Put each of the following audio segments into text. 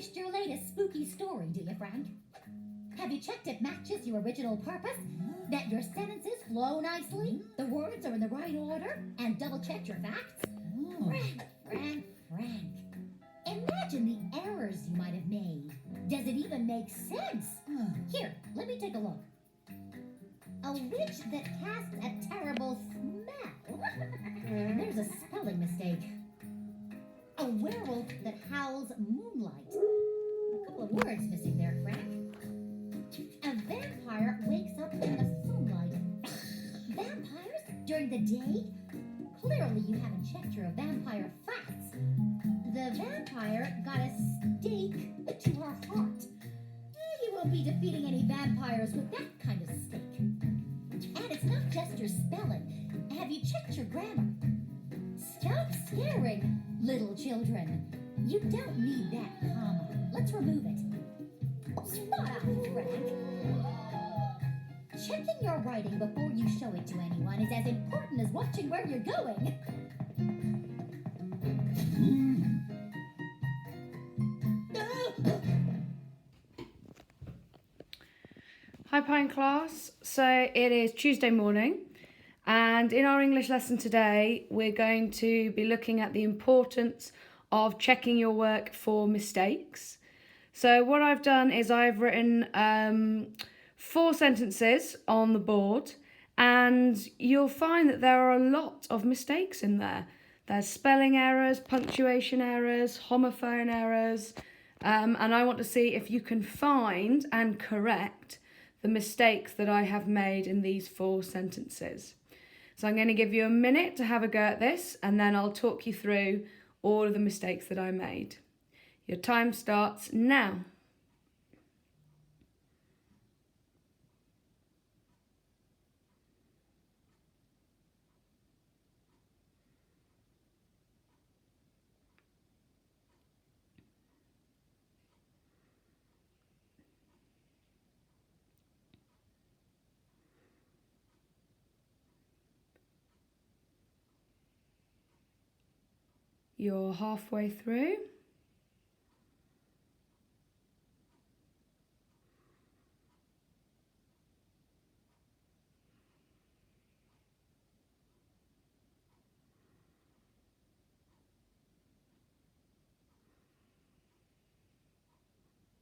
finished your latest spooky story, do you, Frank? Have you checked it matches your original purpose? That your sentences flow nicely, the words are in the right order, and double-checked your facts? Frank. Imagine the errors you might have made. Does it even make sense? Here, let me take a look. A witch that casts a terrible smell. There's a spelling mistake. A werewolf that howls moonlight. A couple of words missing there, Frank. A vampire wakes up in the sunlight. Vampires during the day? Clearly you haven't checked your vampire facts. The vampire got a stake to her heart. You won't be defeating any vampires with that kind of stake. And it's not just your spelling. Have you checked your grammar? Stop scaring, little children. You don't need that comma. Let's remove it. Spot on, Frank. Checking your writing before you show it to anyone is as important as watching where you're going. Hi Pine class, so it is Tuesday morning and in our English lesson today we're going to be looking at the importance of checking your work for mistakes. So what I've done is I've written 4 sentences on the board and you'll find that there are a lot of mistakes in there. There's spelling errors, punctuation errors, homophone errors, and I want to see if you can find and correct the mistakes that I have made in these 4 sentences. So I'm going to give you a minute to have a go at this and then I'll talk you through all of the mistakes that I made. Your time starts now. You're halfway through.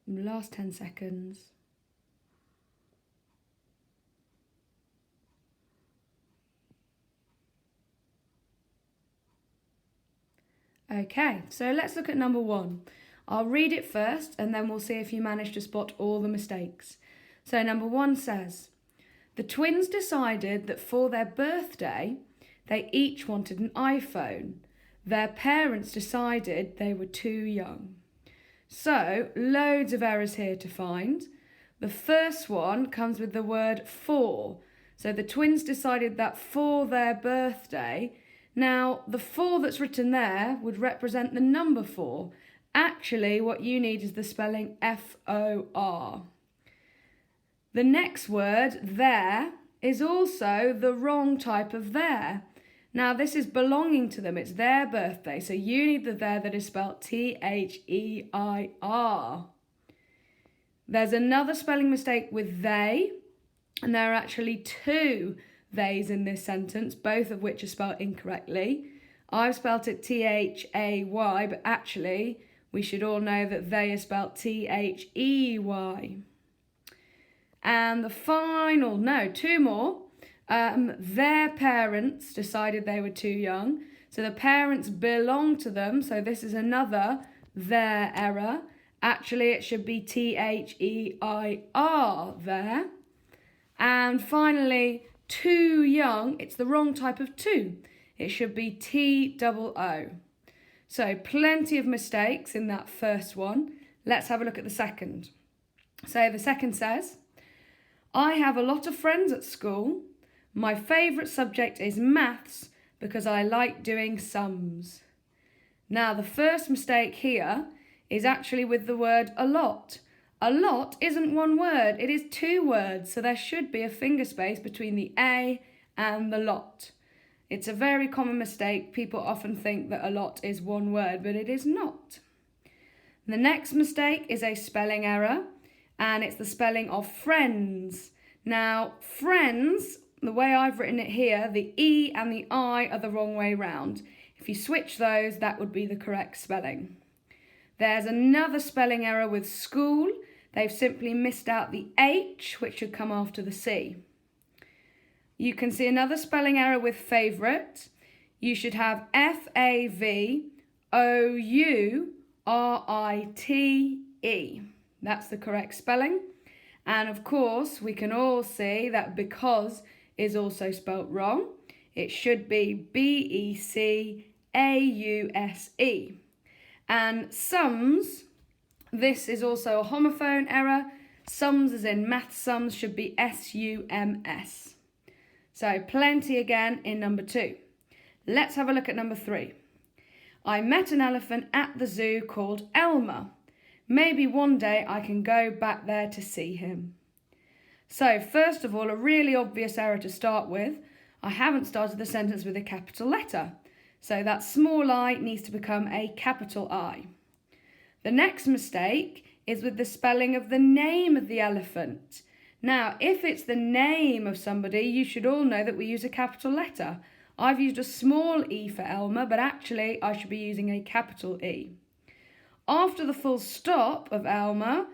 Last 10 seconds. Okay, so let's look at number 1. I'll read it first and then we'll see if you manage to spot all the mistakes. So number 1 says, the twins decided that for their birthday, they each wanted an iPhone. Their parents decided they were too young. So, loads of errors here to find. The first one comes with the word for. So the twins decided that for their birthday. Now, the 4 that's written there would represent the number 4. Actually, what you need is the spelling F-O-R. The next word, there, is also the wrong type of there. Now, this is belonging to them. It's their birthday. So you need the there that is spelled T-H-E-I-R. There's another spelling mistake with they, and there are actually 2 theys in this sentence, both of which are spelled incorrectly. I've spelt it T-H-A-Y, but actually we should all know that they are spelled T-H-E-Y. And the final, 2 more. Their parents decided they were too young. So the parents belong to them. So this is another their error. Actually, it should be T-H-E-I-R there. And finally, too young, it's the wrong type of 2. It should be T-O-O. So plenty of mistakes in that first one. Let's have a look at the second. So the second says, I have a lot of friends at school. My favourite subject is maths because I like doing sums. Now the first mistake here is actually with the word a lot. A lot isn't 1 word, it is 2 words, so there should be a finger space between the A and the lot. It's a very common mistake. People often think that a lot is 1 word, but it is not. The next mistake is a spelling error, and it's the spelling of friends. Now, friends, the way I've written it here, the E and the I are the wrong way round. If you switch those, that would be the correct spelling. There's another spelling error with school. They've simply missed out the H, which should come after the C. You can see another spelling error with favourite. You should have FAVOURITE. That's the correct spelling. And of course, we can all see that because is also spelt wrong. It should be BECAUSE. And sums, this is also a homophone error. Sums as in math sums should be SUMS. So plenty again in number 2. Let's have a look at number 3. I met an elephant at the zoo called Elmer. Maybe one day I can go back there to see him. So first of all, a really obvious error to start with. I haven't started the sentence with a capital letter. So that small I needs to become a capital I. The next mistake is with the spelling of the name of the elephant. Now, if it's the name of somebody, you should all know that we use a capital letter. I've used a small e for Elmer, but actually I should be using a capital E. After the full stop of Elmer,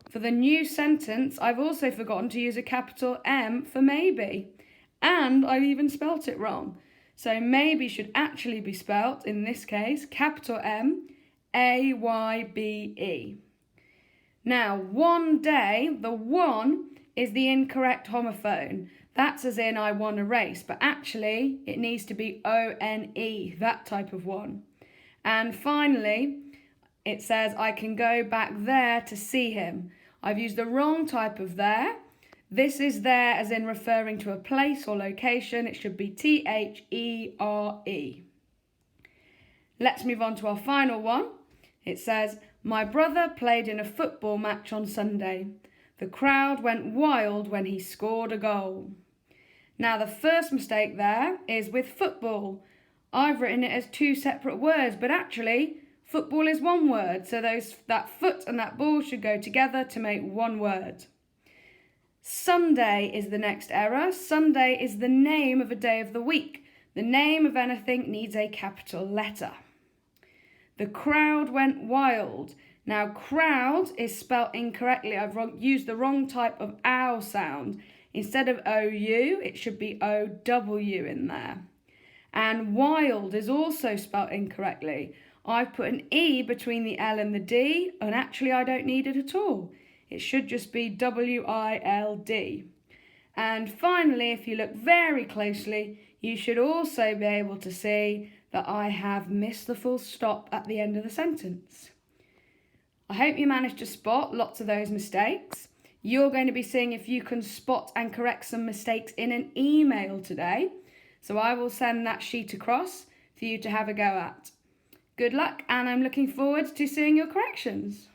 for the new sentence, I've also forgotten to use a capital M for maybe. And I've even spelt it wrong. So maybe should actually be spelt, in this case, capital M, AYBE. Now, one day, the one is the incorrect homophone. That's as in I won a race, but actually it needs to be ONE, that type of one. And finally, it says I can go back there to see him. I've used the wrong type of there. This is there as in referring to a place or location. It should be THERE. Let's move on to our final one. It says, my brother played in a football match on Sunday. The crowd went wild when he scored a goal. Now the first mistake there is with football. I've written it as 2 separate words, but actually football is one word. So that foot and that ball should go together to make one word. Sunday is the next error. Sunday is the name of a day of the week. The name of anything needs a capital letter. The crowd went wild. Now, crowd is spelt incorrectly. I've used the wrong type of ow sound. Instead of OU, it should be OW in there. And wild is also spelt incorrectly. I've put an E between the L and the D, and actually I don't need it at all. It should just be WILD. And finally, if you look very closely, you should also be able to see that I have missed the full stop at the end of the sentence. I hope you managed to spot lots of those mistakes. You're going to be seeing if you can spot and correct some mistakes in an email today. So I will send that sheet across for you to have a go at. Good luck, and I'm looking forward to seeing your corrections.